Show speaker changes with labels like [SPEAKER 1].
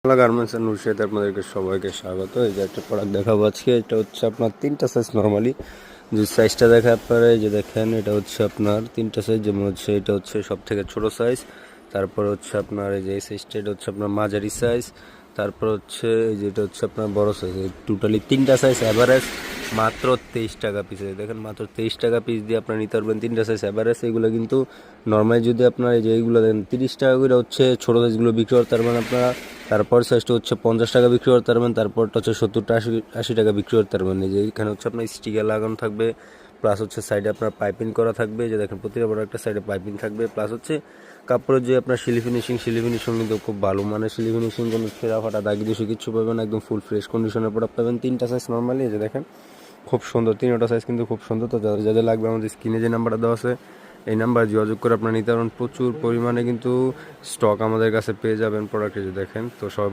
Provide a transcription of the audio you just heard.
[SPEAKER 1] Garments and নুরশিয়াতে আপনাদেরকে সবাইকে স্বাগত। এই যে একটা প্রোডাক্ট দেখাবো আজকে। এটা হচ্ছে আপনার 3টা সাইজ নর্মালি যে সাইজটা দেখা আপনারা এই যে দেখেন, এটা হচ্ছে আপনার 3টা সাইজ। যেমন হচ্ছে এটা হচ্ছে সব থেকে ছোট সাইজ, তারপর হচ্ছে আপনার এই যে এই সাইজটা, এটা হচ্ছে আপনার মাঝারি সাইজ, তারপর হচ্ছে এই যে এটা হচ্ছে আপনার বড় সাইজ। টোটালি 3টা সাইজ অ্যাভারেজ মাত্র 23 টাকা পিস। দেখেন মাত্র 23 টাকা পিস দিয়ে আপনার নিতে পারবেন 3টা সাইজ অ্যাভারেজ। এইগুলো কিন্তু নর্মালি যদি আপনার এই যে এইগুলো দেখেন 30 টাকা করে হচ্ছে ছোটো সাইজগুলো বিক্রি করতে পারবেন আপনারা। তারপর সাইজটা হচ্ছে 50 টাকা বিক্রি করতে পারবেন, তারপরটা হচ্ছে 70-80 টাকা বিক্রি করতে পারবেন। এই যে এখানে হচ্ছে আপনার স্টিকার লাগানো থাকবে, প্লাস হচ্ছে সাইডে আপনার পাইপিং করা থাকবে। যে দেখেন প্রতিটা বড় একটা সাইডে পাইপিং থাকবে, প্লাস হচ্ছে কাপড়ের যে আপনার সিলি ফিনিশিং কিন্তু খুব ভালো মানের সিলি ফিনিশিং, কোনো ছেঁড়া ফাটা দাগ দোষে কিছু পাবেন, একদম ফুল ফ্রেশ কন্ডিশনের প্রোডাক্ট পাবেন। 3টা সাইজ নর্মালি এই যে দেখেন খুব সুন্দর, 3টা সাইজ কিন্তু খুব সুন্দর। তো যাদের যাদের লাগবে আমাদের স্ক্রিনে যে নাম্বারটা দেওয়া আছে এই নাম্বার যোগাযোগ করে আপনারা নিতে পারবেন। প্রচুর পরিমাণে কিন্তু স্টক আমাদের কাছে পেয়ে যাবেন প্রোডাক্টে, যে দেখেন। তো সব